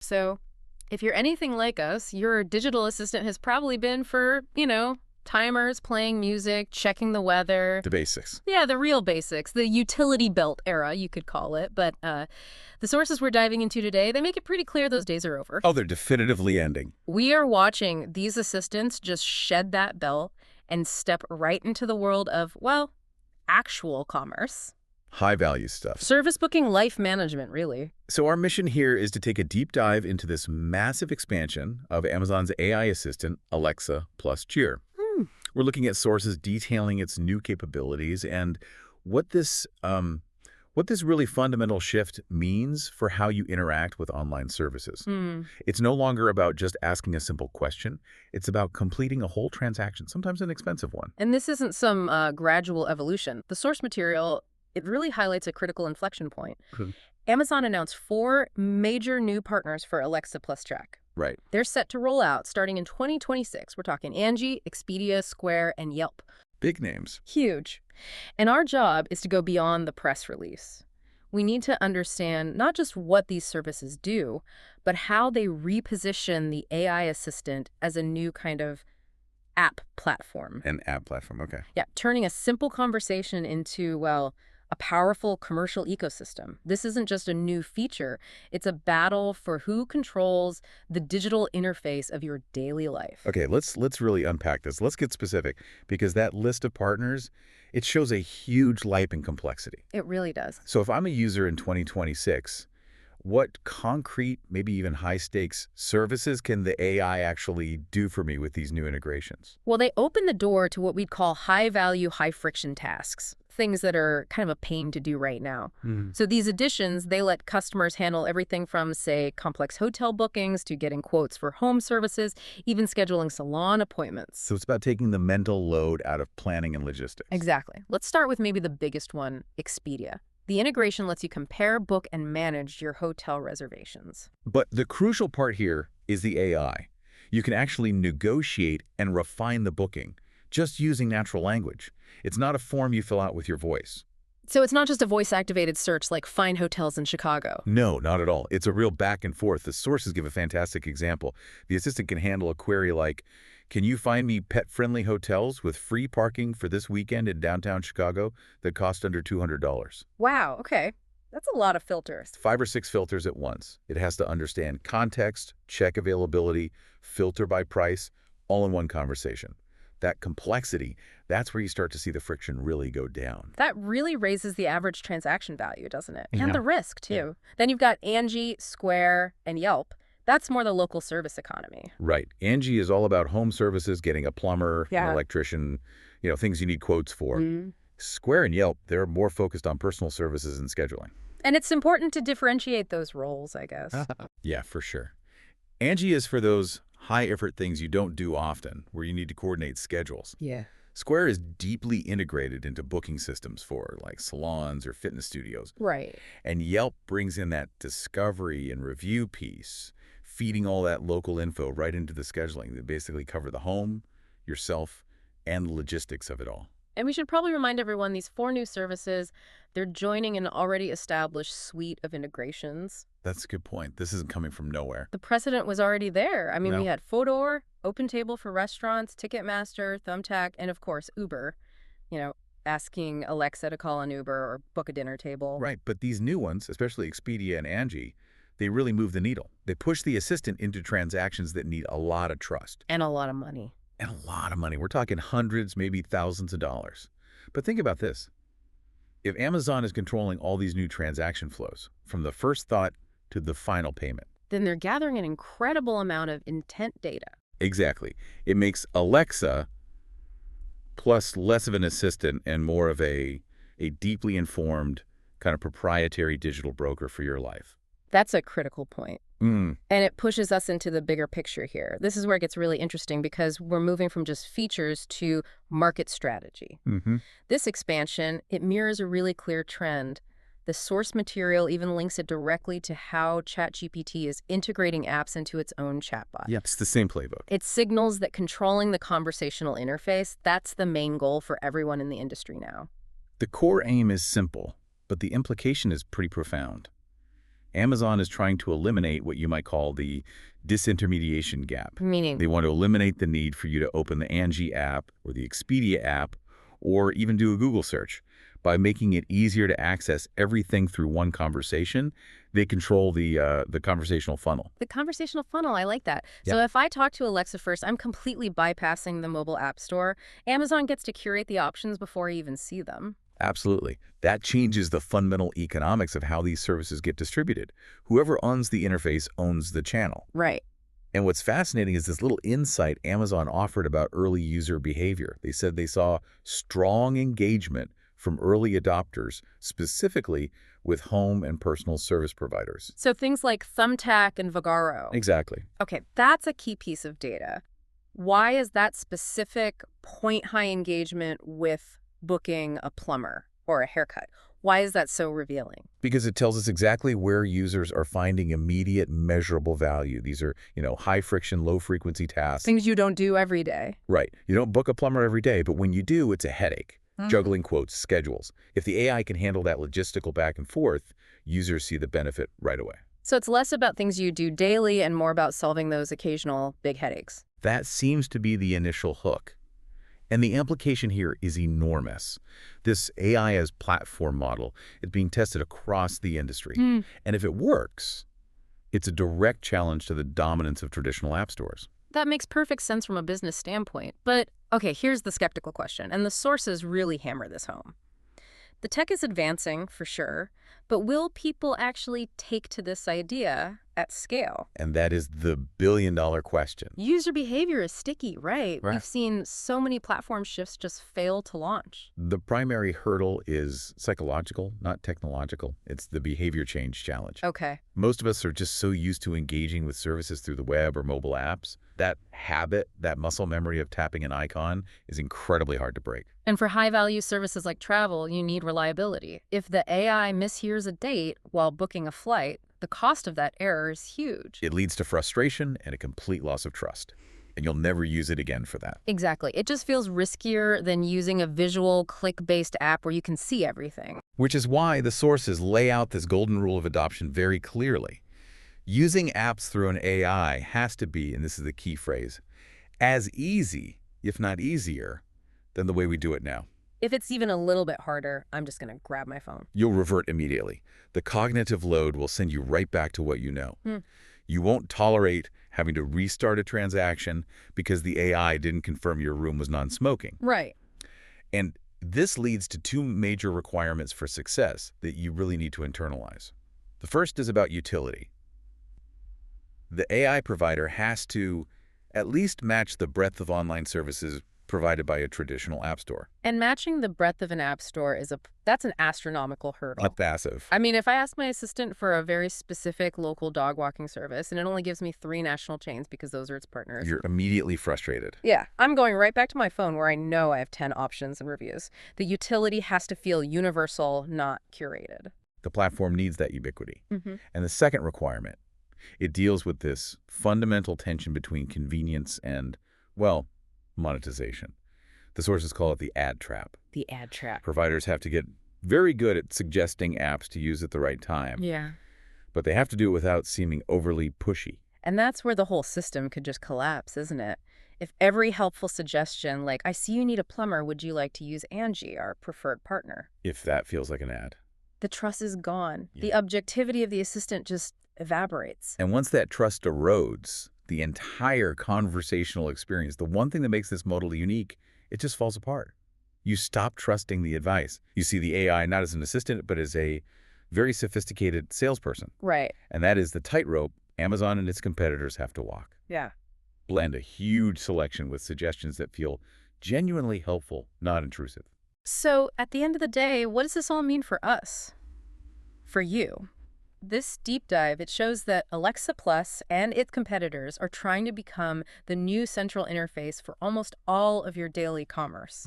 So if you're anything like us, your digital assistant has probably been for, timers, playing music, checking the weather. The basics. Yeah, the real basics, the utility belt era, you could call it. But the sources we're diving into today, they make it pretty clear those days are over. Oh, they're definitively ending. We are watching these assistants just shed that belt and step right into the world of, well, actual commerce. High-value stuff. Service booking, life management, really. So our mission here is to take a deep dive into this massive expansion of Amazon's AI assistant, Alexa plus Cheer. We're looking at sources detailing its new capabilities and what this really fundamental shift means for how you interact with online services. It's no longer about just asking a simple question. It's about completing a whole transaction, sometimes an expensive one. And this isn't some gradual evolution. The source material, it really highlights a critical inflection point. Amazon announced 4 major new partners for Alexa plus Track. Right. They're set to roll out starting in 2026. We're talking Angie, Expedia, Square, and Yelp. Big names. Huge. And our job is to go beyond the press release. We need to understand not just what these services do, but how they reposition the AI assistant as a new kind of app platform. An app platform, okay. Yeah, turning a simple conversation into, well, a powerful commercial ecosystem. This isn't just a new feature. It's a battle for who controls the digital interface of your daily life. Okay, let's really unpack this. Let's get specific, because that list of partners, it shows a huge leap in complexity. It really does. So if I'm a user in 2026, what concrete, maybe even high-stakes services can the AI actually do for me with these new integrations? Well, they open the door to what we'd call high-value, high-friction tasks, things that are kind of a pain to do right now. So these additions, they let customers handle everything from, say, complex hotel bookings to getting quotes for home services, even scheduling salon appointments. So it's about taking the mental load out of planning and logistics. Exactly. Let's start with maybe the biggest one, Expedia. The integration lets you compare, book, and manage your hotel reservations. But the crucial part here is the AI. You can actually negotiate and refine the booking just using natural language. It's not a form you fill out with your voice. So it's not just a voice-activated search like find hotels in Chicago. No, not at all. It's a real back and forth. The sources give a fantastic example. The assistant can handle a query like, can you find me pet-friendly hotels with free parking for this weekend in downtown Chicago that cost under $200? Wow, okay. That's a lot of filters. 5 or 6 filters at once. It has to understand context, check availability, filter by price, all in one conversation. That complexity, that's where you start to see the friction really go down. That really raises the average transaction value, doesn't it? Yeah. And the risk, too. Yeah. Then you've got Angie, Square, and Yelp. That's more the local service economy. Right. Angie is all about home services, getting a plumber, an electrician, things you need quotes for. Square and Yelp, they're more focused on personal services and scheduling. And it's important to differentiate those roles, I guess. Yeah, for sure. Angie is for those high-effort things you don't do often, where you need to coordinate schedules. Yeah. Square is deeply integrated into booking systems for, like, salons or fitness studios. Right. And Yelp brings in that discovery and review piece, feeding all that local info right into the scheduling. They basically cover the home, yourself, and the logistics of it all. And we should probably remind everyone these 4 new services, they're joining an already established suite of integrations. That's a good point. This isn't coming from nowhere. The precedent was already there. I mean, No. we had Fodor, OpenTable for restaurants, Ticketmaster, Thumbtack, and of course, Uber. Asking Alexa to call an Uber or book a dinner table. Right, but these new ones, especially Expedia and Angie, they really move the needle. They push the assistant into transactions that need a lot of trust. And a lot of money. And a lot of money. We're talking hundreds, maybe thousands of dollars. But think about this. If Amazon is controlling all these new transaction flows, from the first thought to the final payment. Then they're gathering an incredible amount of intent data. Exactly. It makes Alexa plus less of an assistant and more of a deeply informed kind of proprietary digital broker for your life. That's a critical point. And it pushes us into the bigger picture here. This is where it gets really interesting because we're moving from just features to market strategy. This expansion, it mirrors a really clear trend. The source material even links it directly to how ChatGPT is integrating apps into its own chatbot. Yep, it's the same playbook. It signals that controlling the conversational interface, that's the main goal for everyone in the industry now. The core aim is simple, but the implication is pretty profound. Amazon is trying to eliminate what you might call the disintermediation gap. Meaning? They want to eliminate the need for you to open the Angie app or the Expedia app or even do a Google search. By making it easier to access everything through one conversation, they control the conversational funnel. The conversational funnel, I like that. Yep. So if I talk to Alexa first, I'm completely bypassing the mobile app store. Amazon gets to curate the options before I even see them. Absolutely. That changes the fundamental economics of how these services get distributed. Whoever owns the interface owns the channel. Right. And what's fascinating is this little insight Amazon offered about early user behavior. They said they saw strong engagement from early adopters, specifically with home and personal service providers. So things like Thumbtack and Vagaro. Exactly. Okay, that's a key piece of data. Why is that specific point-high engagement with booking a plumber or a haircut? Why is that so revealing? Because it tells us exactly where users are finding immediate measurable value. These are, high friction, low frequency tasks. Things you don't do every day. Right. You don't book a plumber every day, but when you do, it's a headache. Juggling quotes, schedules. If the AI can handle that logistical back and forth, users see the benefit right away. So it's less about things you do daily and more about solving those occasional big headaches. That seems to be the initial hook. And the implication here is enormous. This AI as platform model is being tested across the industry. And if it works, it's a direct challenge to the dominance of traditional app stores. That makes perfect sense from a business standpoint. But, okay, here's the skeptical question, and the sources really hammer this home. The tech is advancing, for sure, but will people actually take to this idea at scale? And that is the billion-dollar question. User behavior is sticky, right? We've seen so many platform shifts just fail to launch. The primary hurdle is psychological, not technological. It's the behavior change challenge. Okay. Most of us are just so used to engaging with services through the web or mobile apps. That habit, that muscle memory of tapping an icon is incredibly hard to break. And for high-value services like travel, you need reliability. If the AI mishears a date while booking a flight, the cost of that error is huge. It leads to frustration and a complete loss of trust. And you'll never use it again for that. Exactly. It just feels riskier than using a visual, click-based app where you can see everything. Which is why the sources lay out this golden rule of adoption very clearly. Using apps through an AI has to be, and this is the key phrase, as easy, if not easier, than the way we do it now. If it's even a little bit harder, I'm just going to grab my phone. You'll revert immediately. The cognitive load will send you right back to what you know. You won't tolerate having to restart a transaction because the AI didn't confirm your room was non-smoking. Right. And this leads to two major requirements for success that you really need to internalize. The first is about utility. The AI provider has to at least match the breadth of online services provided by a traditional app store. And matching the breadth of an app store that's an astronomical hurdle. Not massive. I mean, if I ask my assistant for a very specific local dog walking service and it only gives me 3 national chains because those are its partners. You're immediately frustrated. Yeah, I'm going right back to my phone where I know I have 10 options and reviews. The utility has to feel universal, not curated. The platform needs that ubiquity. And the second requirement, it deals with this fundamental tension between convenience and, well, monetization. The sources call it the ad trap. The ad trap. Providers have to get very good at suggesting apps to use at the right time. Yeah. But they have to do it without seeming overly pushy. And that's where the whole system could just collapse, isn't it? If every helpful suggestion, like, I see you need a plumber, would you like to use Angie, our preferred partner? If that feels like an ad. The trust is gone. Yeah. The objectivity of the assistant just evaporates. And once that trust erodes, the entire conversational experience, the one thing that makes this model unique, it just falls apart. You stop trusting the advice. You see the AI not as an assistant, but as a very sophisticated salesperson. Right. And that is the tightrope Amazon and its competitors have to walk. Yeah. Blend a huge selection with suggestions that feel genuinely helpful, not intrusive. So at the end of the day, what does this all mean for us? For you? This deep dive, it shows that Alexa Plus and its competitors are trying to become the new central interface for almost all of your daily commerce.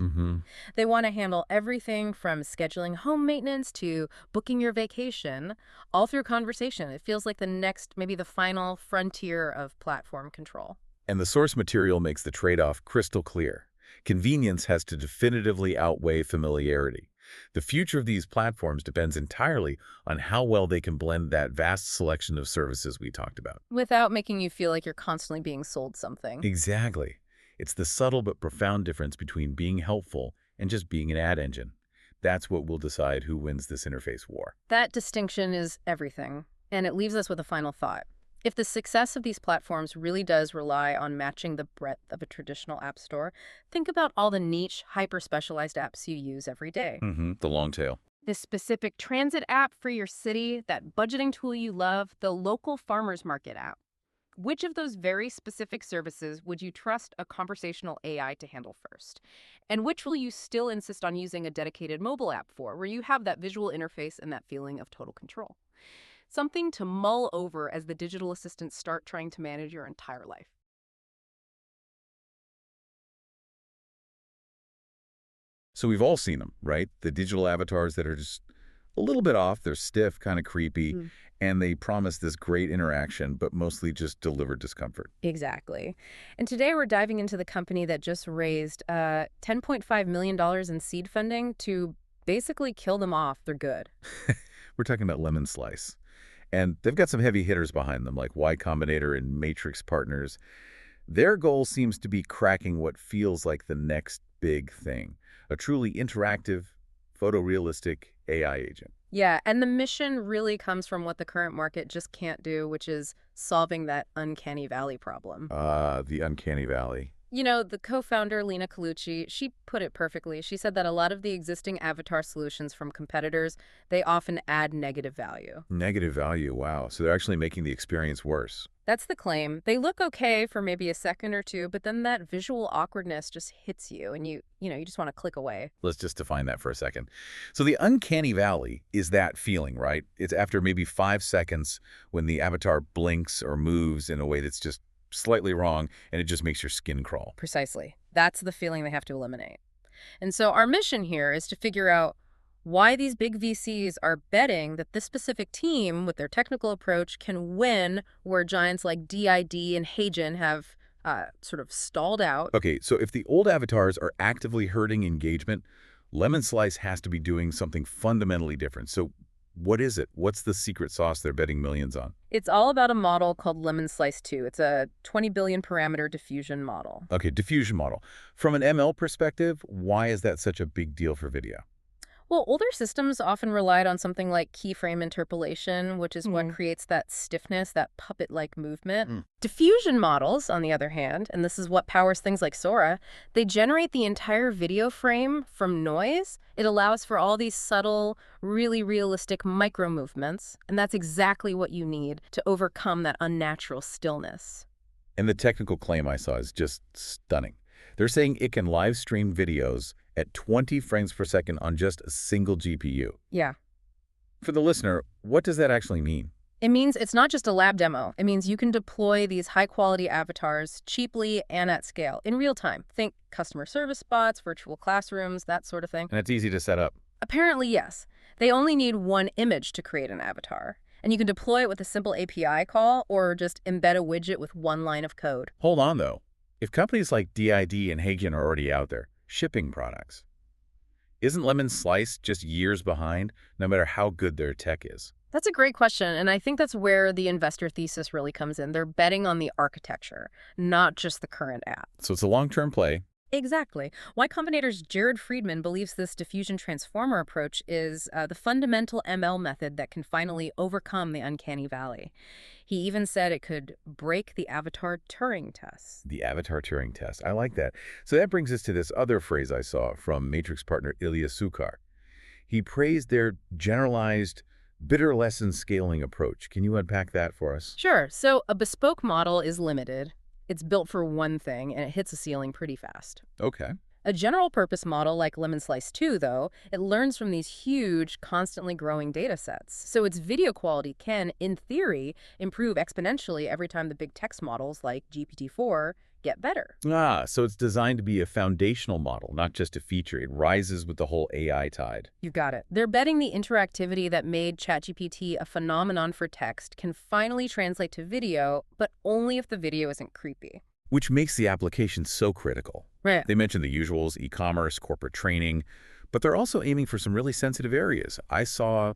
They want to handle everything from scheduling home maintenance to booking your vacation, all through conversation. It feels like the next, maybe the final frontier of platform control. And the source material makes the trade-off crystal clear. Convenience has to definitively outweigh familiarity. The future of these platforms depends entirely on how well they can blend that vast selection of services we talked about. Without making you feel like you're constantly being sold something. Exactly. It's the subtle but profound difference between being helpful and just being an ad engine. That's what will decide who wins this interface war. That distinction is everything, and it leaves us with a final thought. If the success of these platforms really does rely on matching the breadth of a traditional app store, think about all the niche, hyper-specialized apps you use every day. The long tail. This specific transit app for your city, that budgeting tool you love, the local farmers market app. Which of those very specific services would you trust a conversational AI to handle first? And which will you still insist on using a dedicated mobile app for, where you have that visual interface and that feeling of total control? Something to mull over as the digital assistants start trying to manage your entire life. So we've all seen them, right? The digital avatars that are just a little bit off. They're stiff, kind of creepy, and they promise this great interaction, but mostly just deliver discomfort. Exactly. And today we're diving into the company that just raised $10.5 million in seed funding to basically kill them off. They're good. We're talking about Lemon Slice. And they've got some heavy hitters behind them, like Y Combinator and Matrix Partners. Their goal seems to be cracking what feels like the next big thing, a truly interactive, photorealistic AI agent. Yeah, and the mission really comes from what the current market just can't do, which is solving that uncanny valley problem. The uncanny valley. You know, the co-founder, Lena Colucci, she put it perfectly. She said that a lot of the existing avatar solutions from competitors, they often add negative value. Negative value, wow. So they're actually making the experience worse. That's the claim. They look okay for maybe a second or two, but then that visual awkwardness just hits you and you just want to click away. Let's just define that for a second. So the uncanny valley is that feeling, right? It's after maybe 5 seconds when the avatar blinks or moves in a way that's just slightly wrong, and it just makes your skin crawl. Precisely. That's the feeling they have to eliminate. And so our mission here is to figure out why these big VCs are betting that this specific team, with their technical approach, can win where giants like DID and Hagen have sort of stalled out. Okay, so if the old avatars are actively hurting engagement, Lemon Slice has to be doing something fundamentally different. So what is it? What's the secret sauce they're betting millions on? It's all about a model called Lemon Slice 2. It's a 20 billion parameter diffusion model. Okay, diffusion model. From an ML perspective, why is that such a big deal for video? Well, older systems often relied on something like keyframe interpolation, which is what creates that stiffness, that puppet-like movement. Diffusion models, on the other hand, and this is what powers things like Sora, they generate the entire video frame from noise. It allows for all these subtle, really realistic micro-movements, and that's exactly what you need to overcome that unnatural stillness. And the technical claim I saw is just stunning. They're saying it can live stream videos at 20 frames per second on just a single GPU. Yeah. For the listener, what does that actually mean? It means it's not just a lab demo. It means you can deploy these high-quality avatars cheaply and at scale, in real time. Think customer service bots, virtual classrooms, that sort of thing. And it's easy to set up. Apparently, yes. They only need one image to create an avatar. And you can deploy it with a simple API call or just embed a widget with one line of code. Hold on, though. If companies like DID and Hagen are already out there shipping products, isn't Lemon Slice just years behind, no matter how good their tech is? That's a great question, and I think that's where the investor thesis really comes in. They're betting on the architecture, not just the current app. So it's a long-term play. Exactly. Y Combinator's Jared Friedman believes this diffusion transformer approach is the fundamental ML method that can finally overcome the uncanny valley. He even said it could break the avatar Turing test. The avatar Turing test. I like that. So that brings us to this other phrase I saw from Matrix partner Ilya Suchar. He praised their generalized bitter lesson scaling approach. Can you unpack that for us? Sure. So a bespoke model is limited. It's built for one thing, and it hits a ceiling pretty fast. Okay. A general-purpose model like Lemon Slice 2, though, it learns from these huge, constantly growing data sets. So its video quality can, in theory, improve exponentially every time the big text models like GPT-4 get better. So it's designed to be a foundational model, not just a feature. It rises with the whole AI tide. You got it. They're betting the interactivity that made ChatGPT a phenomenon for text can finally translate to video, but only if the video isn't creepy. Which makes the application so critical. Right. They mentioned the usuals, e-commerce, corporate training, But they're also aiming for some really sensitive areas. I saw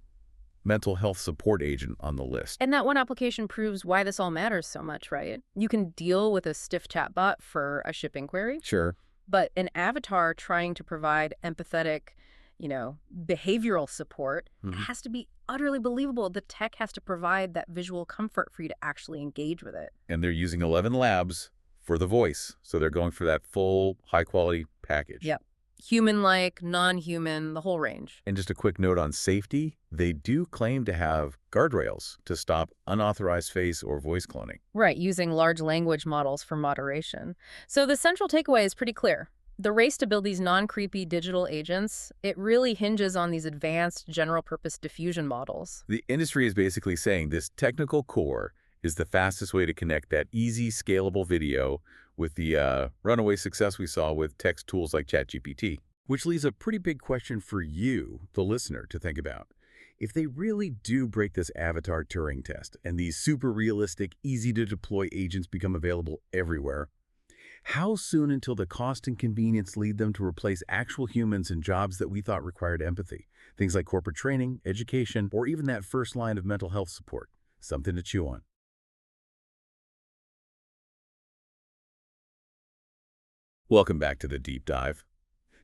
mental health support agent on the list. And that one application proves why this all matters so much, right? You can deal with a stiff chatbot for a shipping query, Sure. but an avatar trying to provide empathetic, behavioral support has to be utterly believable. The tech has to provide that visual comfort for you to actually engage with it. And they're using 11 labs for the voice. So they're going for that full, high-quality package. Yep. Human-like, non-human, the whole range. And just a quick note on safety, they do claim to have guardrails to stop unauthorized face or voice cloning. Right, using large language models for moderation. So the central takeaway is pretty clear. The race to build these non-creepy digital agents, it really hinges on these advanced general-purpose diffusion models. The industry is basically saying this technical core is the fastest way to connect that easy, scalable video with the runaway success we saw with text tools like ChatGPT. Which leaves a pretty big question for you, the listener, to think about. If they really do break this avatar Turing test and these super realistic, easy-to-deploy agents become available everywhere, how soon until the cost and convenience lead them to replace actual humans in jobs that we thought required empathy? Things like corporate training, education, or even that first line of mental health support. Something to chew on. Welcome back to the Deep Dive.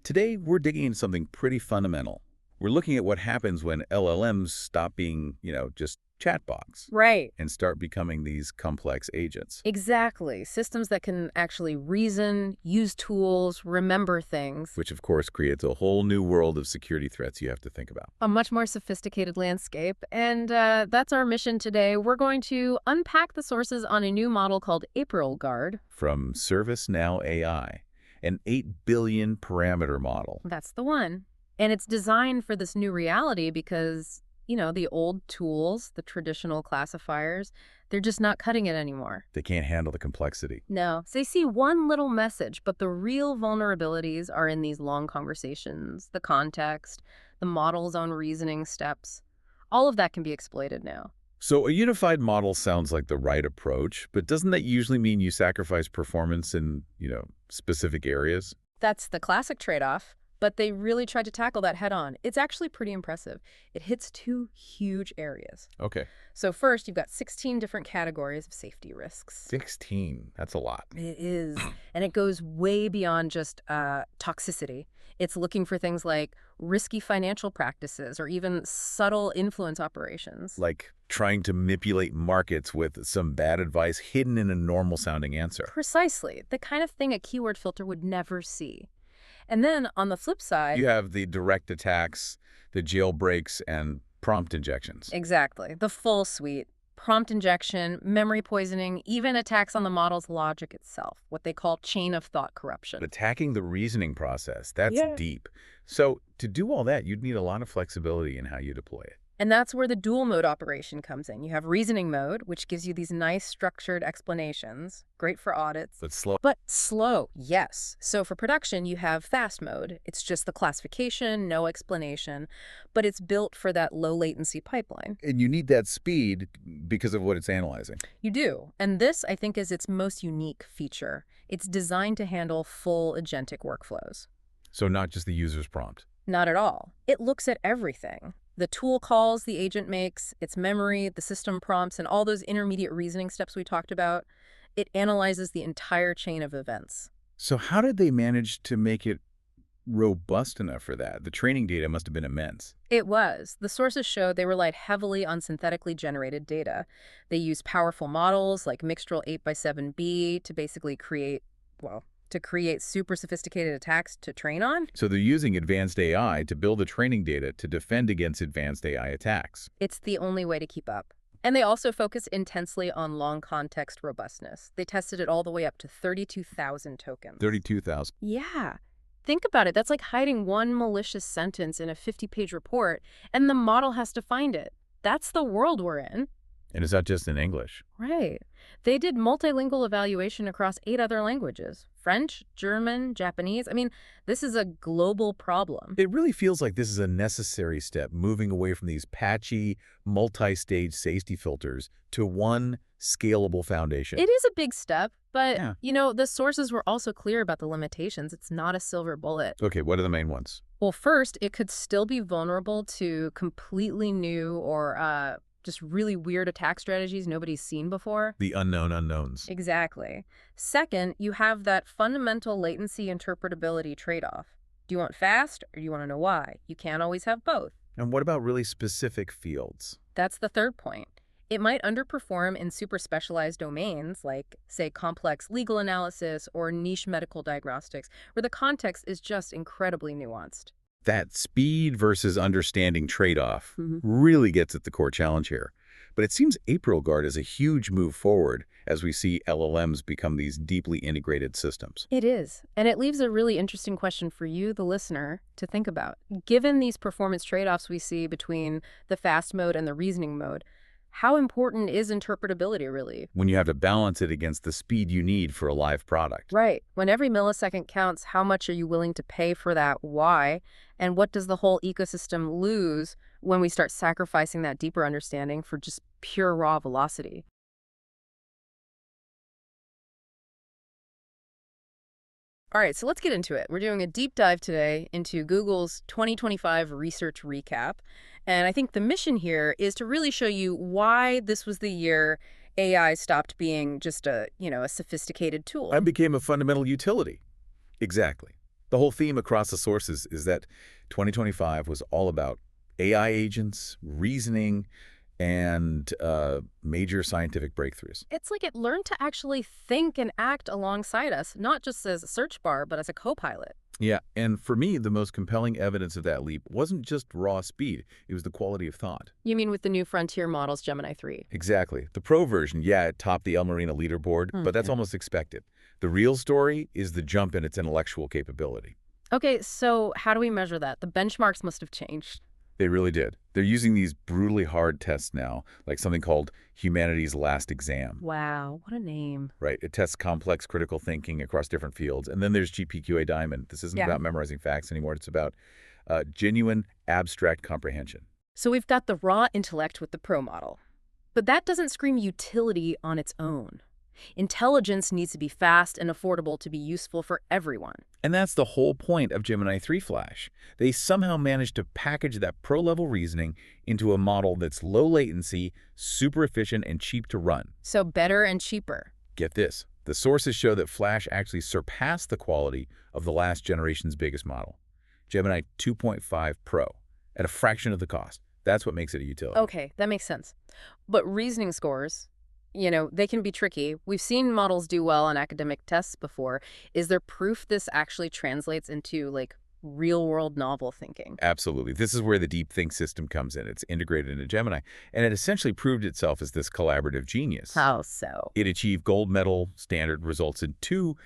Today, we're digging into something pretty fundamental. We're looking at what happens when LLMs stop being, just chatbots. Right. And start becoming these complex agents. Exactly. Systems that can actually reason, use tools, remember things. Which, of course, creates a whole new world of security threats you have to think about. A much more sophisticated landscape. And that's our mission today. We're going to unpack the sources on a new model called AprielGuard. From ServiceNow AI, an 8 billion parameter model. That's the one. And it's designed for this new reality because, the old tools, the traditional classifiers, they're just not cutting it anymore. They can't handle the complexity. No. So they see one little message, but the real vulnerabilities are in these long conversations, the context, the model's own reasoning steps. All of that can be exploited now. So a unified model sounds like the right approach, but doesn't that usually mean you sacrifice performance in, specific areas? That's the classic trade-off, but they really tried to tackle that head-on. It's actually pretty impressive. It hits two huge areas. Okay. So first, you've got 16 different categories of safety risks. 16. That's a lot. It is. And it goes way beyond just toxicity. It's looking for things like risky financial practices or even subtle influence operations. Like trying to manipulate markets with some bad advice hidden in a normal-sounding answer. Precisely. The kind of thing a keyword filter would never see. And then on the flip side, you have the direct attacks, the jailbreaks, and prompt injections. Exactly. The full suite. Prompt injection, memory poisoning, even attacks on the model's logic itself, what they call chain of thought corruption. Attacking the reasoning process, that's deep. So to do all that, you'd need a lot of flexibility in how you deploy it. And that's where the dual mode operation comes in. You have reasoning mode, which gives you these nice structured explanations, great for audits. But slow. But slow, yes. So for production, you have fast mode. It's just the classification, no explanation, but it's built for that low latency pipeline. And you need that speed because of what it's analyzing. You do. And this, I think, is its most unique feature. It's designed to handle full agentic workflows. So not just the user's prompt. Not at all. It looks at everything. The tool calls the agent makes, its memory, the system prompts, and all those intermediate reasoning steps we talked about. It analyzes the entire chain of events. So how did they manage to make it robust enough for that? The training data must have been immense. It was. The sources show they relied heavily on synthetically generated data. They used powerful models like Mixtral 8x7b to basically create super sophisticated attacks to train on. So they're using advanced AI to build the training data to defend against advanced AI attacks. It's the only way to keep up. And they also focus intensely on long context robustness. They tested it all the way up to 32,000 tokens. 32,000. Yeah. Think about it. That's like hiding one malicious sentence in a 50-page report, and the model has to find it. That's the world we're in. And is that just in English? Right. They did multilingual evaluation across 8 other languages. French, German, Japanese. I mean, this is a global problem. It really feels like this is a necessary step, moving away from these patchy, multi-stage safety filters to one scalable foundation. It is a big step, but, Yeah. the sources were also clear about the limitations. It's not a silver bullet. Okay, what are the main ones? Well, first, it could still be vulnerable to completely new or just really weird attack strategies nobody's seen before. The unknown unknowns. Exactly. Second, you have that fundamental latency interpretability trade-off. Do you want fast or do you want to know why? You can't always have both. And what about really specific fields? That's the third point. It might underperform in super specialized domains like, say, complex legal analysis or niche medical diagnostics, where the context is just incredibly nuanced. That speed versus understanding trade-off really gets at the core challenge here. But it seems AprielGuard is a huge move forward as we see LLMs become these deeply integrated systems. It is. And it leaves a really interesting question for you, the listener, to think about. Given these performance trade-offs we see between the fast mode and the reasoning mode, how important is interpretability, really? When you have to balance it against the speed you need for a live product. Right. When every millisecond counts, how much are you willing to pay for that? Why? And what does the whole ecosystem lose when we start sacrificing that deeper understanding for just pure raw velocity? All right, so let's get into it. We're doing a deep dive today into Google's 2025 research recap. And I think the mission here is to really show you why this was the year AI stopped being just a sophisticated tool. And became a fundamental utility. Exactly. The whole theme across the sources is that 2025 was all about AI agents, reasoning, and major scientific breakthroughs. It's like it learned to actually think and act alongside us, not just as a search bar, but as a co-pilot. Yeah, and for me, the most compelling evidence of that leap wasn't just raw speed, it was the quality of thought. You mean with the new frontier models, Gemini 3? Exactly. The Pro version, yeah, it topped the El Marino leaderboard, but that's almost expected. The real story is the jump in its intellectual capability. Okay, so how do we measure that? The benchmarks must have changed. They really did. They're using these brutally hard tests now, like something called Humanity's Last Exam. Wow, what a name. Right. It tests complex critical thinking across different fields. And then there's GPQA Diamond. This isn't about memorizing facts anymore. It's about genuine abstract comprehension. So we've got the raw intellect with the Pro model. But that doesn't scream utility on its own. Intelligence needs to be fast and affordable to be useful for everyone. And that's the whole point of Gemini 3 Flash. They somehow managed to package that pro-level reasoning into a model that's low latency, super efficient, and cheap to run. So better and cheaper. Get this. The sources show that Flash actually surpassed the quality of the last generation's biggest model, Gemini 2.5 Pro, at a fraction of the cost. That's what makes it a utility. Okay, that makes sense. But reasoning scores, they can be tricky. We've seen models do well on academic tests before. Is there proof this actually translates into, real-world novel thinking? Absolutely. This is where the Deep Think system comes in. It's integrated into Gemini, and it essentially proved itself as this collaborative genius. How so? It achieved gold medal standard results in two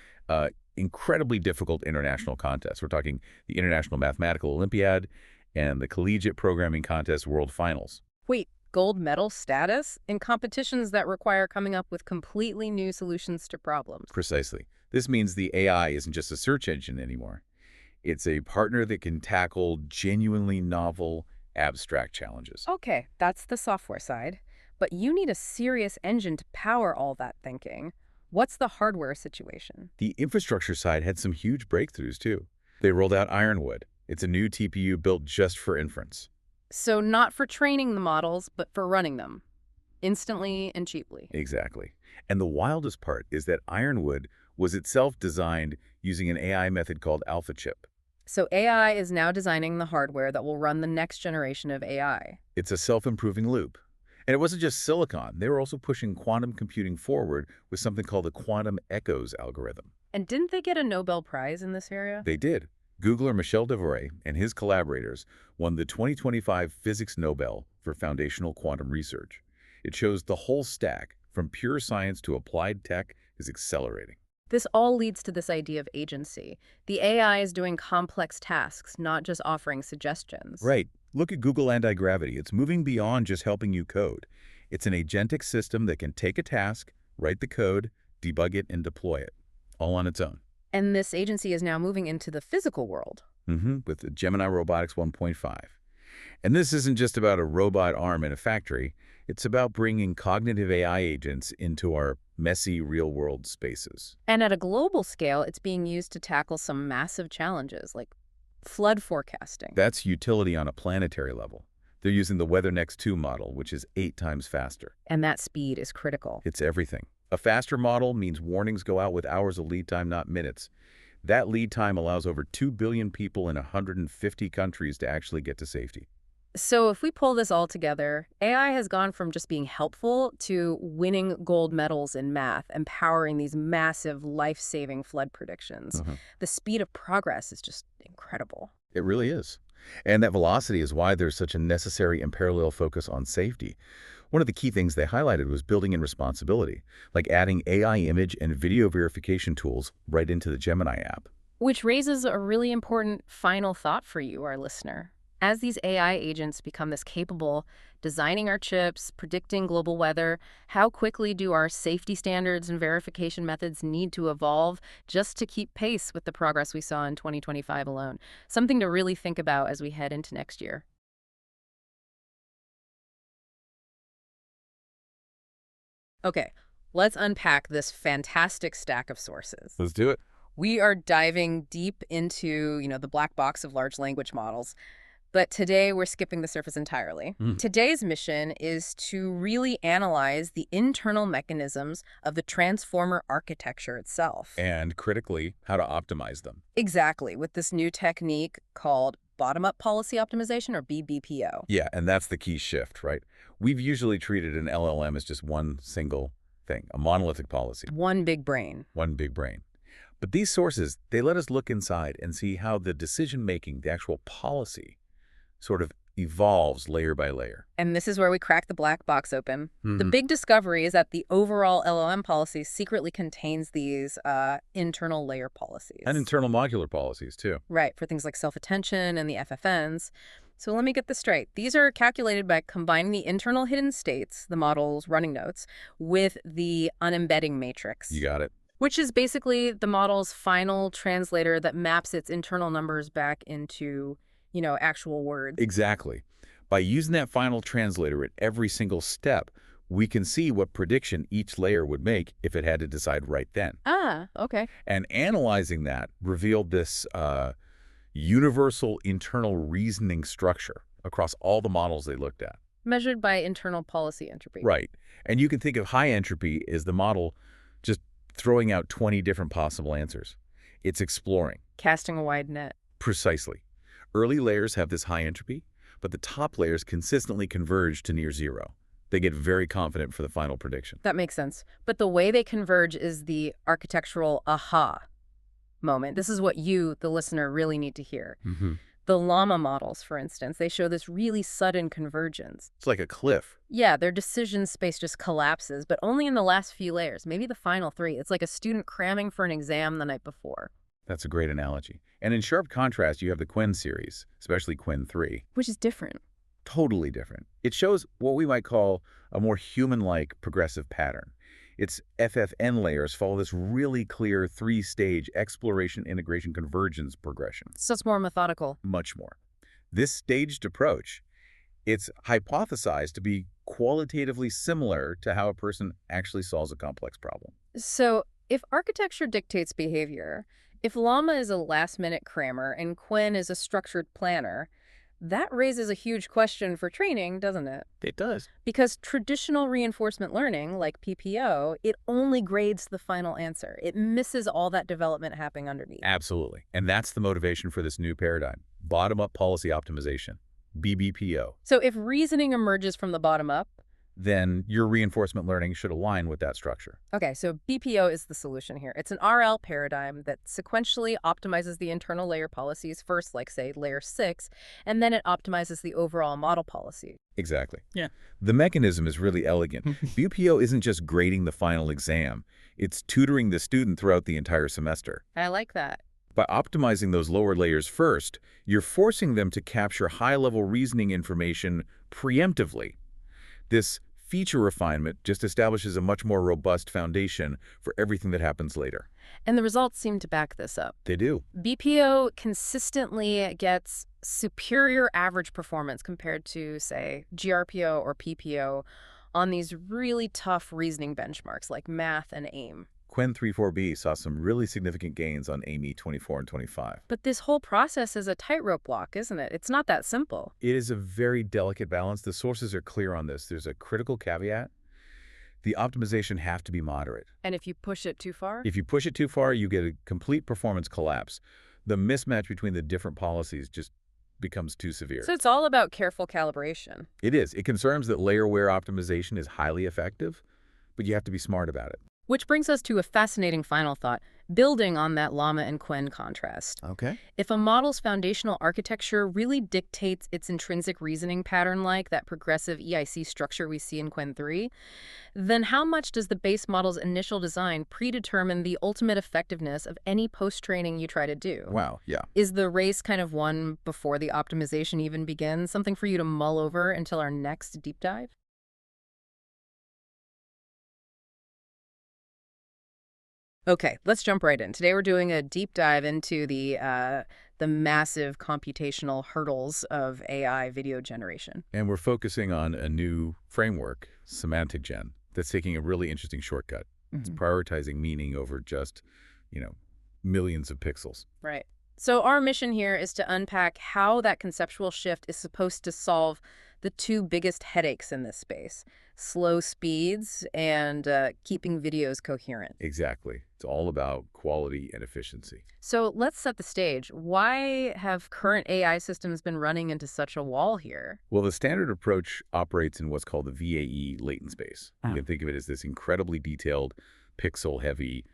incredibly difficult international contests. We're talking the International Mathematical Olympiad and the Collegiate Programming Contest World Finals. Wait, gold medal status in competitions that require coming up with completely new solutions to problems? Precisely. This means the AI isn't just a search engine anymore. It's a partner that can tackle genuinely novel, abstract challenges. Okay, that's the software side. But you need a serious engine to power all that thinking. What's the hardware situation? The infrastructure side had some huge breakthroughs, too. They rolled out Ironwood. It's a new TPU built just for inference. So not for training the models, but for running them. Instantly and cheaply. Exactly. And the wildest part is that Ironwood was itself designed using an AI method called AlphaChip. So AI is now designing the hardware that will run the next generation of AI. It's a self-improving loop. And it wasn't just silicon. They were also pushing quantum computing forward with something called the quantum echoes algorithm. And didn't they get a Nobel Prize in this area? They did. Googler Michel Devoret and his collaborators won the 2025 Physics Nobel for foundational quantum research. It shows the whole stack, from pure science to applied tech, is accelerating. This all leads to this idea of agency. The AI is doing complex tasks, not just offering suggestions. Right. Look at Google Anti-Gravity. It's moving beyond just helping you code. It's an agentic system that can take a task, write the code, debug it, and deploy it, all on its own. And this agency is now moving into the physical world. With the Gemini Robotics 1.5. And this isn't just about a robot arm in a factory. It's about bringing cognitive AI agents into our messy real-world spaces. And at a global scale, it's being used to tackle some massive challenges like flood forecasting. That's utility on a planetary level. They're using the WeatherNext 2 model, which is 8 times faster. And that speed is critical. It's everything. A faster model means warnings go out with hours of lead time, not minutes. That lead time allows over 2 billion people in 150 countries to actually get to safety. So if we pull this all together, AI has gone from just being helpful to winning gold medals in math, empowering these massive life-saving flood predictions. The speed of progress is just incredible. It really is. And that velocity is why there's such a necessary and parallel focus on safety. One of the key things they highlighted was building in responsibility, like adding AI image and video verification tools right into the Gemini app. Which raises a really important final thought for you, our listener. As these AI agents become this capable, designing our chips, predicting global weather, how quickly do our safety standards and verification methods need to evolve just to keep pace with the progress we saw in 2025 alone? Something to really think about as we head into next year. Okay, let's unpack this fantastic stack of sources. Let's do it. We are diving deep into, the black box of large language models. But today, we're skipping the surface entirely. Today's mission is to really analyze the internal mechanisms of the transformer architecture itself. And critically, how to optimize them. Exactly, with this new technique called bottom-up policy optimization, or BBPO. Yeah, and that's the key shift, right? We've usually treated an LLM as just one single thing, a monolithic policy. One big brain. One big brain. But these sources, they let us look inside and see how the decision-making, the actual policy, sort of evolves layer by layer. And this is where we crack the black box open. The big discovery is that the overall LLM policy secretly contains these internal layer policies. And internal modular policies, too. Right, for things like self-attention and the FFNs. So let me get this straight. These are calculated by combining the internal hidden states, the model's running notes, with the unembedding matrix. You got it. Which is basically the model's final translator that maps its internal numbers back into actual words. Exactly. By using that final translator at every single step, we can see what prediction each layer would make if it had to decide right then. Ah, okay. And analyzing that revealed this universal internal reasoning structure across all the models they looked at. Measured by internal policy entropy. Right. And you can think of high entropy as the model just throwing out 20 different possible answers. It's exploring. Casting a wide net. Precisely. Early layers have this high entropy, but the top layers consistently converge to near zero. They get very confident for the final prediction. That makes sense. But the way they converge is the architectural aha moment. This is what you, the listener, really need to hear. The llama models, for instance, they show this really sudden convergence. It's like a cliff. Yeah, their decision space just collapses, but only in the last few layers, maybe the final 3. It's like a student cramming for an exam the night before. That's a great analogy. And in sharp contrast, you have the Quen series, especially Quen 3. Which is different. Totally different. It shows what we might call a more human-like progressive pattern. Its FFN layers follow this really clear 3-stage exploration, integration, convergence progression. So it's more methodical. Much more. This staged approach, it's hypothesized to be qualitatively similar to how a person actually solves a complex problem. So if architecture dictates behavior, if llama is a last-minute crammer and Quen is a structured planner, that raises a huge question for training, doesn't it? It does. Because traditional reinforcement learning, like PPO, it only grades the final answer. It misses all that development happening underneath. Absolutely. And that's the motivation for this new paradigm, bottom-up policy optimization, BBPO. So if reasoning emerges from the bottom up, then your reinforcement learning should align with that structure. Okay, so BPO is the solution here. It's an RL paradigm that sequentially optimizes the internal layer policies first, like, say, layer 6, and then it optimizes the overall model policy. Exactly. Yeah. The mechanism is really elegant. BPO isn't just grading the final exam. It's tutoring the student throughout the entire semester. I like that. By optimizing those lower layers first, you're forcing them to capture high-level reasoning information preemptively. This feature refinement just establishes a much more robust foundation for everything that happens later. And the results seem to back this up. They do. BuPO consistently gets superior average performance compared to, say, GRPO or PPO on these really tough reasoning benchmarks like math and AIM. Qwen 3.4b saw some really significant gains on AIME 24 and 25. But this whole process is a tightrope walk, isn't it? It's not that simple. It is a very delicate balance. The sources are clear on this. There's a critical caveat. The optimization have to be moderate. And if you push it too far? If you push it too far, you get a complete performance collapse. The mismatch between the different policies just becomes too severe. So it's all about careful calibration. It is. It confirms that layer-aware optimization is highly effective, but you have to be smart about it. Which brings us to a fascinating final thought, building on that Llama and Qwen contrast. Okay. If a model's foundational architecture really dictates its intrinsic reasoning pattern like that progressive EIC structure we see in Qwen 3, then how much does the base model's initial design predetermine the ultimate effectiveness of any post-training you try to do? Wow, yeah. Is the race kind of won before the optimization even begins? Something for you to mull over until our next deep dive? Okay, let's jump right in. Today we're doing a deep dive into the massive computational hurdles of AI video generation. And we're focusing on a new framework, SemanticGen, that's taking a really interesting shortcut. It's prioritizing meaning over just, millions of pixels. Right. So our mission here is to unpack how that conceptual shift is supposed to solve the two biggest headaches in this space: slow speeds and keeping videos coherent. Exactly. It's all about quality and efficiency. So let's set the stage. Why have current AI systems been running into such a wall here? Well, the standard approach operates in what's called the VAE latent space. You can think of it as this incredibly detailed, pixel-heavy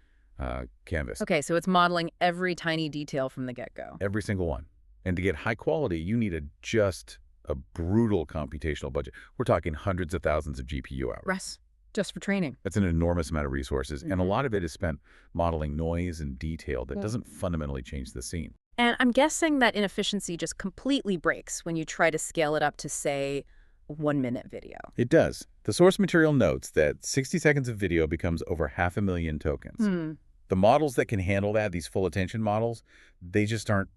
canvas. Okay, so it's modeling every tiny detail from the get-go. Every single one. And to get high quality, you need a brutal computational budget. We're talking hundreds of thousands of GPU hours. Russ, just for training. That's an enormous amount of resources, and a lot of it is spent modeling noise and detail that doesn't fundamentally change the scene. And I'm guessing that inefficiency just completely breaks when you try to scale it up to, say, 1-minute video. It does. The source material notes that 60 seconds of video becomes over 500,000 tokens. The models that can handle that, these full attention models, they just aren't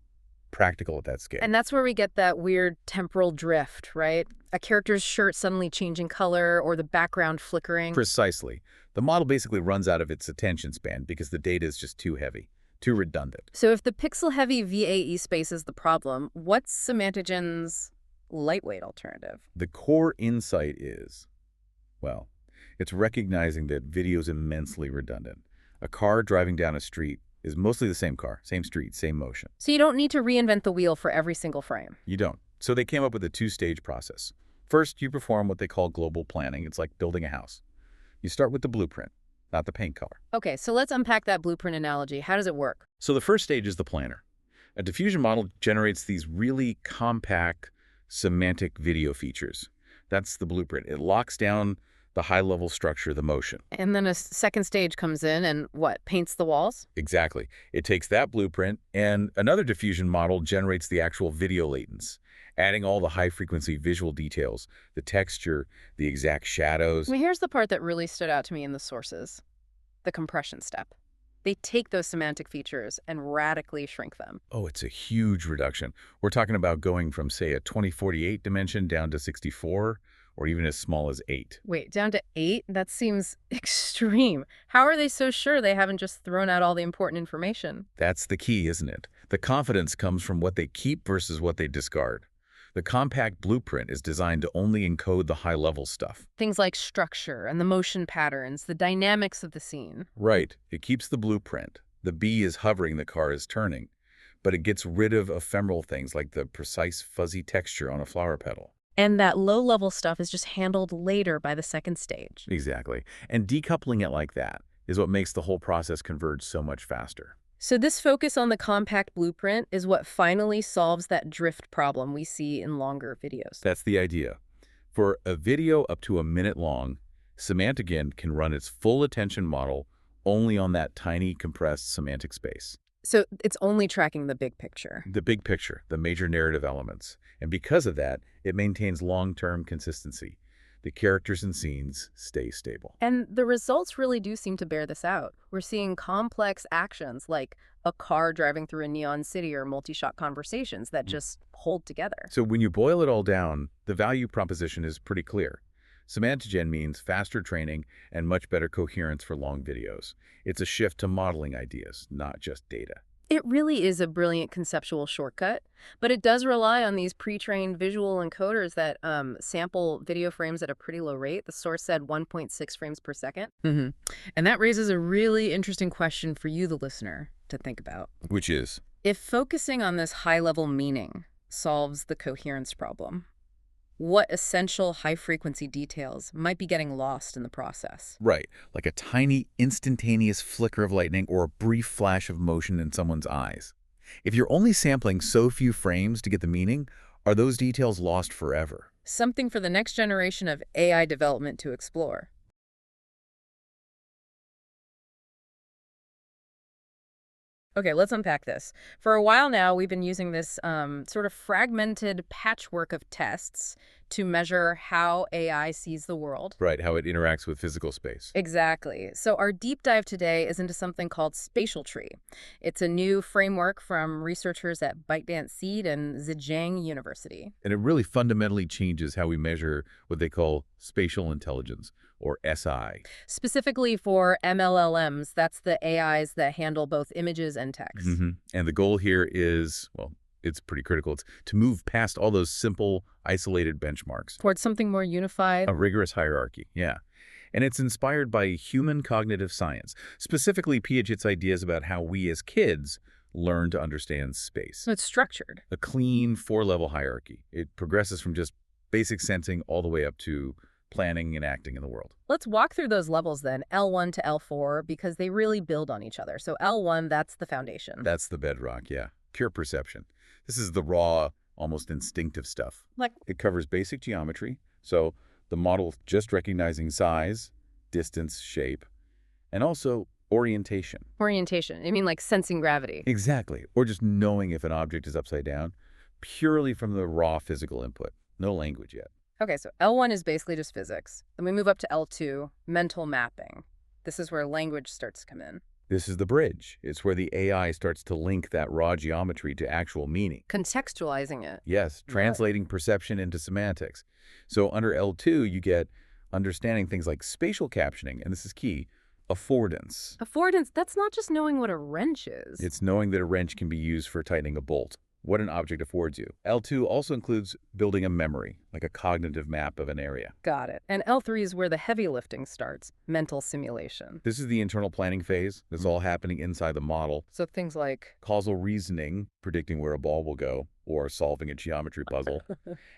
practical at that scale. And that's where we get that weird temporal drift, right? A character's shirt suddenly changing color or the background flickering. Precisely. The model basically runs out of its attention span because the data is just too heavy, too redundant. So if the pixel-heavy VAE space is the problem, what's SemanticGen's lightweight alternative? The core insight is, well, it's recognizing that video is immensely redundant. A car driving down a street is mostly the same car, same street, same motion. So you don't need to reinvent the wheel for every single frame. You don't. So they came up with a two-stage process. First, you perform what they call global planning. It's like building a house. You start with the blueprint, not the paint color. Okay, so let's unpack that blueprint analogy. How does it work? So the first stage is the planner. A diffusion model generates these really compact semantic video features. That's the blueprint. It locks down the high-level structure, the motion. And then a second stage comes in and what, paints the walls? Exactly. It takes that blueprint, and another diffusion model generates the actual video latents, adding all the high-frequency visual details, the texture, the exact shadows. I mean, here's the part that really stood out to me in the sources: the compression step. They take those semantic features and radically shrink them. Oh, it's a huge reduction. We're talking about going from, say, a 2048 dimension down to 64, or even as small as 8. Wait, down to 8? That seems extreme. How are they so sure they haven't just thrown out all the important information? That's the key, isn't it? The confidence comes from what they keep versus what they discard. The compact blueprint is designed to only encode the high-level stuff. Things like structure and the motion patterns, the dynamics of the scene. Right. It keeps the blueprint. The bee is hovering, the car is turning. But it gets rid of ephemeral things like the precise fuzzy texture on a flower petal. And that low-level stuff is just handled later by the second stage. Exactly. And decoupling it like that is what makes the whole process converge so much faster. So this focus on the compact blueprint is what finally solves that drift problem we see in longer videos. That's the idea. For a video up to a minute long, SemanticGen can run its full attention model only on that tiny compressed semantic space. So it's only tracking the big picture. The big picture, the major narrative elements. And because of that, it maintains long-term consistency. the characters and scenes stay stable. And the results really do seem to bear this out. We're seeing complex actions like a car driving through a neon city or multi-shot conversations that just hold together. So when you boil it all down, the value proposition is pretty clear. SemanticGen means faster training and much better coherence for long videos. It's a shift to modeling ideas, not just data. It really is a brilliant conceptual shortcut, but it does rely on these pre-trained visual encoders that sample video frames at a pretty low rate. The source said 1.6 frames per second. And that raises a really interesting question for you, the listener, to think about. Which is? If focusing on this high-level meaning solves the coherence problem, what essential high-frequency details might be getting lost in the process? Right, like a tiny instantaneous flicker of lightning or a brief flash of motion in someone's eyes. If you're only sampling so few frames to get the meaning, are those details lost forever? Something for the next generation of AI development to explore. Okay, let's unpack this. For a while now, we've been using this sort of fragmented patchwork of tests to measure how AI sees the world. Right, how it interacts with physical space. Exactly. So our deep dive today is into something called SpatialTree. It's a new framework from researchers at ByteDance Seed and Zhejiang University. And it really fundamentally changes how we measure what they call spatial intelligence, or SI. Specifically for MLLMs, that's the AIs that handle both images and text. And the goal here is, well, it's pretty critical. It's to move past all those simple, isolated benchmarks. Towards something more unified. A rigorous hierarchy, yeah. And it's inspired by human cognitive science, specifically Piaget's ideas about how we as kids learn to understand space. So it's structured. A clean four-level hierarchy. It progresses from just basic sensing all the way up to planning and acting in the world. Let's walk through those levels then, L1 to L4, because they really build on each other. So L1, that's the foundation. That's the bedrock, yeah. Pure perception. This is the raw, almost instinctive stuff. It covers basic geometry, so the model just recognizing size, distance, shape, and also orientation. Orientation. You mean like sensing gravity? Exactly. Or just knowing if an object is upside down, purely from the raw physical input. No language yet. Okay, so L1 is basically just physics. Then we move up to L2, mental mapping. This is where language starts to come in. This is the bridge. It's where the AI starts to link that raw geometry to actual meaning. Contextualizing it. Yes, translating perception into semantics. So under L2, you get understanding things like spatial captioning, and this is key, affordance. Affordance, that's not just knowing what a wrench is. It's knowing that a wrench can be used for tightening a bolt. What an object affords you. L2 also includes building a memory, like a cognitive map of an area. Got it. And L3 is where the heavy lifting starts, mental simulation. This is the internal planning phase. That's all happening inside the model. So things like Causal reasoning, predicting where a ball will go, or solving a geometry puzzle.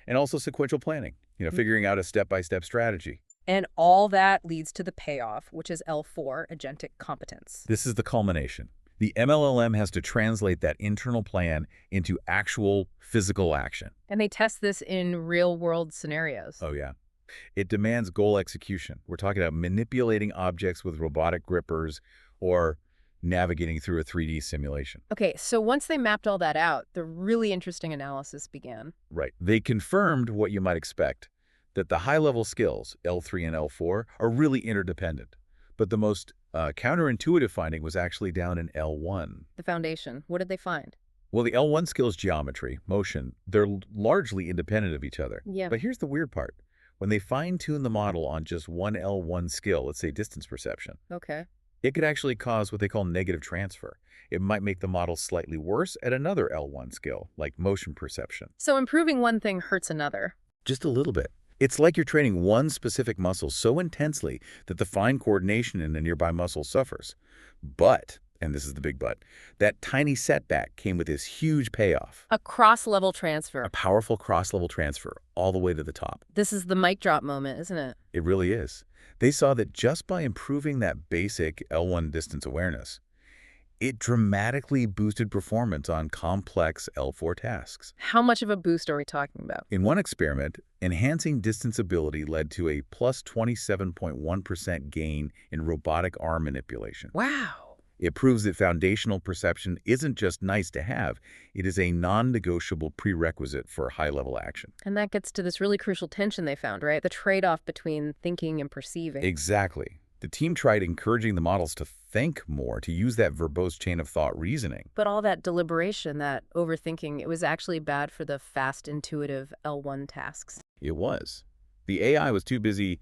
And also sequential planning, figuring out a step-by-step strategy. And all that leads to the payoff, which is L4, agentic competence. This is the culmination. The MLLM has to translate that internal plan into actual physical action. And they test this in real-world scenarios. Oh, yeah. It demands goal execution. We're talking about manipulating objects with robotic grippers or navigating through a 3D simulation. Okay, so once they mapped all that out, the really interesting analysis began. Right. They confirmed what you might expect, that the high-level skills, L3 and L4, are really interdependent. But the most counterintuitive finding was actually down in L1. The foundation. What did they find? Well, the L1 skills, geometry, motion, they're largely independent of each other. Yeah. But here's the weird part. When they fine-tune the model on just one L1 skill, let's say distance perception, Okay. it could actually cause what they call negative transfer. It might make the model slightly worse at another L1 skill, like motion perception. So improving one thing hurts another. Just a little bit. It's like you're training one specific muscle so intensely that the fine coordination in a nearby muscle suffers. But, and this is the big but, that tiny setback came with this huge payoff. A cross-level transfer. A powerful cross-level transfer all the way to the top. This is the mic drop moment, isn't it? It really is. They saw that just by improving that basic L1 distance awareness, it dramatically boosted performance on complex L4 tasks. How much of a boost are we talking about? In one experiment, enhancing distance ability led to a plus 27.1% gain in robotic arm manipulation. Wow. It proves that foundational perception isn't just nice to have, it is a non-negotiable prerequisite for high-level action. And that gets to this really crucial tension they found, right? The trade-off between thinking and perceiving. Exactly. The team tried encouraging the models to think more, to use that verbose chain of thought reasoning. But all that deliberation, that overthinking, it was actually bad for the fast, intuitive L1 tasks. It was. The AI was too busy,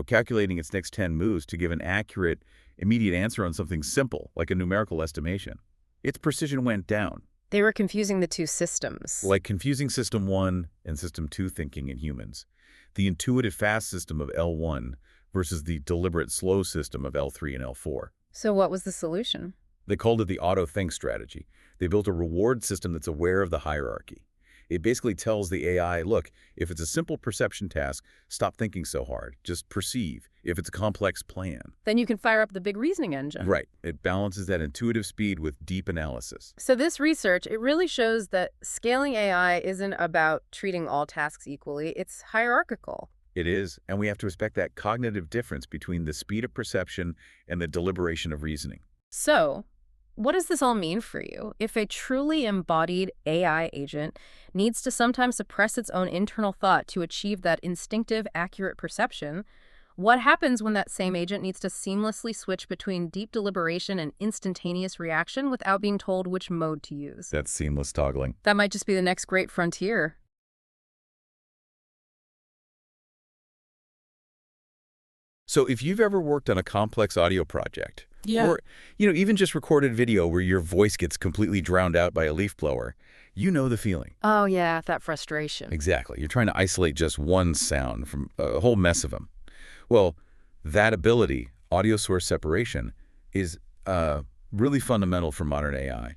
calculating its next 10 moves to give an accurate, immediate answer on something simple, like a numerical estimation. Its precision went down. They were confusing the two systems. Like confusing System 1 and System 2 thinking in humans. The intuitive fast system of L1 versus the deliberate slow system of L3 and L4. So what was the solution? They called it the auto-think strategy. They built a reward system that's aware of the hierarchy. It basically tells the AI, look, if it's a simple perception task, stop thinking so hard. Just perceive. If it's a complex plan. Then you can fire up the big reasoning engine. Right. It balances that intuitive speed with deep analysis. So this research, it really shows that scaling AI isn't about treating all tasks equally. It's hierarchical. It is, and we have to respect that cognitive difference between the speed of perception and the deliberation of reasoning. So, what does this all mean for you? If a truly embodied AI agent needs to sometimes suppress its own internal thought to achieve that instinctive, accurate perception, what happens when that same agent needs to seamlessly switch between deep deliberation and instantaneous reaction without being told which mode to use? That's seamless toggling. That might just be the next great frontier. So if you've ever worked on a complex audio project, or even just recorded video where your voice gets completely drowned out by a leaf blower, you know the feeling. Oh yeah, that frustration. Exactly. You're trying to isolate just one sound from a whole mess of them. Well, that ability, audio source separation, is really fundamental for modern AI.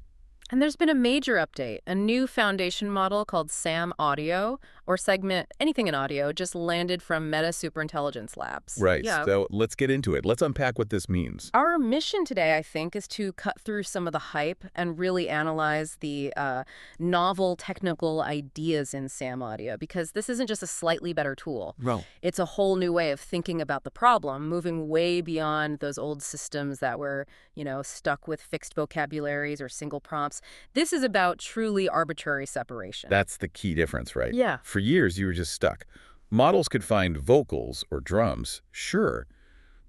And there's been a major update. A new foundation model called SAM Audio, or Segment Anything in Audio, just landed from Meta Superintelligence Labs. Right. Yeah. So let's get into it. Let's unpack what this means. Our mission today, I think, is to cut through some of the hype and really analyze the novel technical ideas in SAM Audio, because this isn't just a slightly better tool. Well, It's a whole new way of thinking about the problem, moving way beyond those old systems that were, stuck with fixed vocabularies or single prompts. This is about truly arbitrary separation. that's the key difference, right? Yeah. For years, you were just stuck. Models could find vocals or drums, sure,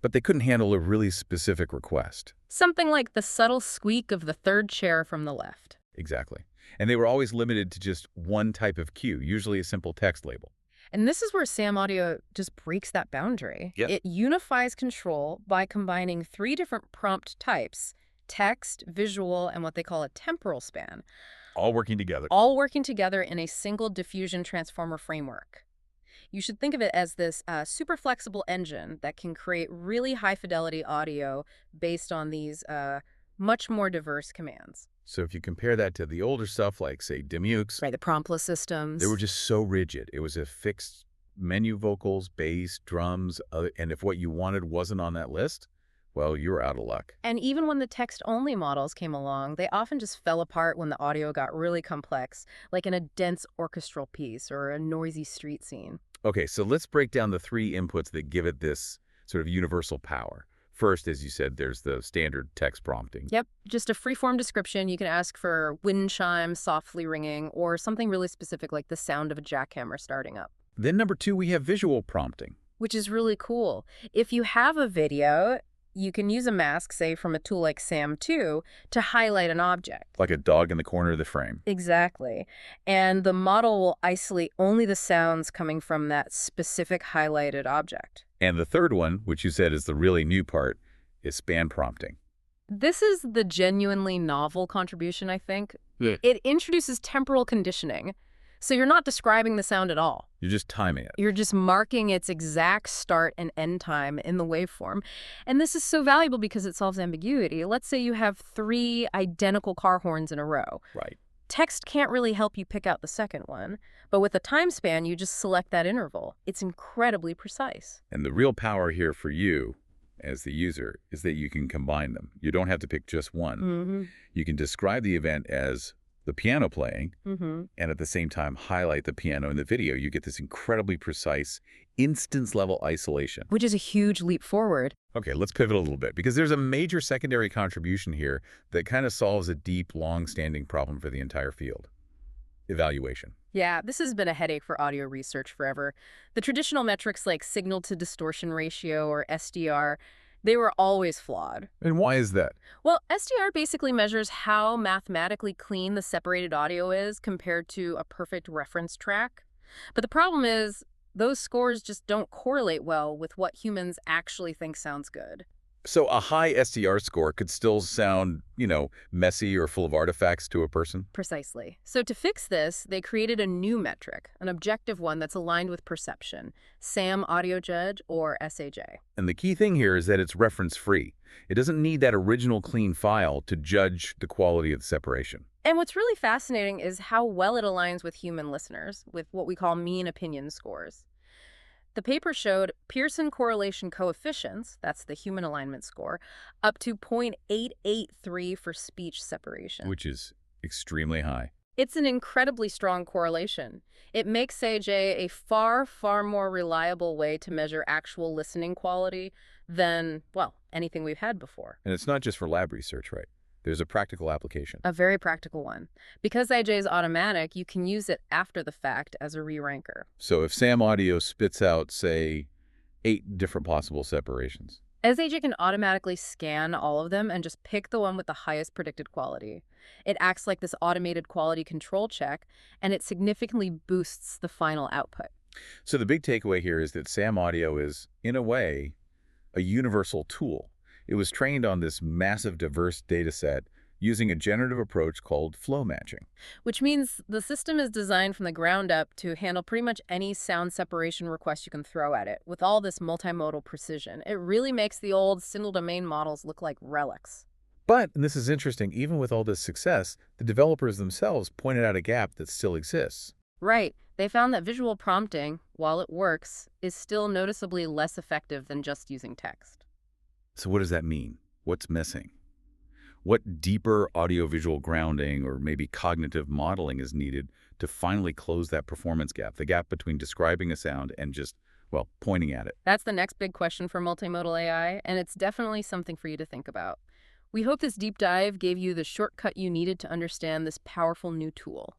but they couldn't handle a really specific request. Something like the subtle squeak of the third chair from the left. Exactly. And they were always limited to just one type of cue, usually a simple text label. And this is where SAM Audio just breaks that boundary. Yep. It unifies control by combining 3 different prompt types: text, visual, and what they call a temporal span, All working together. all working together in a single diffusion transformer framework. You should think of it as this super flexible engine that can create really high-fidelity audio based on these much more diverse commands. So if you compare that to the older stuff like, say, Demukes, Right, the promptless systems. they were just so rigid. It was a fixed menu, vocals, bass, drums, and if what you wanted wasn't on that list, well, you were out of luck. And even when the text-only models came along, they often just fell apart when the audio got really complex, like in a dense orchestral piece or a noisy street scene. Okay, so let's break down the 3 inputs that give it this sort of universal power. First, as you said, there's the standard text prompting. Yep, just a free-form description. You can ask for wind chime softly ringing or something really specific like the sound of a jackhammer starting up. Then number 2, we have visual prompting. Which is really cool. If you have a video, you can use a mask, say from a tool like SAM2, to highlight an object. Like a dog in the corner of the frame. Exactly. And the model will isolate only the sounds coming from that specific highlighted object. And the third one, which you said is the really new part, is span prompting. This is the genuinely novel contribution, I think. Yeah. It introduces temporal conditioning. So you're not describing the sound at all. You're just timing it. You're just marking its exact start and end time in the waveform. And this is so valuable because it solves ambiguity. Let's say you have 3 identical car horns in a row. Right. Text can't really help you pick out the second one, but with a time span, you just select that interval. It's incredibly precise. And the real power here for you, as the user, is that you can combine them. You don't have to pick just one. Mm-hmm. You can describe the event as the piano playing, Mm-hmm. and at the same time highlight the piano in the video, you get this incredibly precise instance-level isolation. Which is a huge leap forward. Okay, let's pivot a little bit, because there's a major secondary contribution here that kind of solves a deep, long-standing problem for the entire field. Evaluation. Yeah, this has been a headache for audio research forever. The traditional metrics like signal-to-distortion ratio, or SDR, they were always flawed. And why is that? Well, SDR basically measures how mathematically clean the separated audio is compared to a perfect reference track. But the problem is, those scores just don't correlate well with what humans actually think sounds good. So a high SDR score could still sound, messy or full of artifacts to a person? Precisely. So to fix this, they created a new metric, an objective one that's aligned with perception, SAM Audio Judge, or SAJ. And the key thing here is that it's reference-free. It doesn't need that original clean file to judge the quality of the separation. And what's really fascinating is how well it aligns with human listeners, with what we call mean opinion scores. The paper showed Pearson correlation coefficients, that's the human alignment score, up to 0.883 for speech separation. Which is extremely high. It's an incredibly strong correlation. It makes SAJ a far, far more reliable way to measure actual listening quality than, well, anything we've had before. And it's not just for lab research, right? There's a practical application. A very practical one. Because SAJ is automatic, you can use it after the fact as a re-ranker. So if SAM Audio spits out, say, 8 different possible separations. SAJ can automatically scan all of them and just pick the one with the highest predicted quality. It acts like this automated quality control check, and it significantly boosts the final output. So the big takeaway here is that SAM Audio is, in a way, a universal tool. It was trained on this massive, diverse data set using a generative approach called flow matching. Which means the system is designed from the ground up to handle pretty much any sound separation request you can throw at it, with all this multimodal precision. It really makes the old single domain models look like relics. But, and this is interesting, even with all this success, the developers themselves pointed out a gap that still exists. Right. They found that visual prompting, while it works, is still noticeably less effective than just using text. So what does that mean? What's missing? What deeper audiovisual grounding or maybe cognitive modeling is needed to finally close that performance gap, the gap between describing a sound and just, well, pointing at it? That's the next big question for multimodal AI, and it's definitely something for you to think about. We hope this deep dive gave you the shortcut you needed to understand this powerful new tool.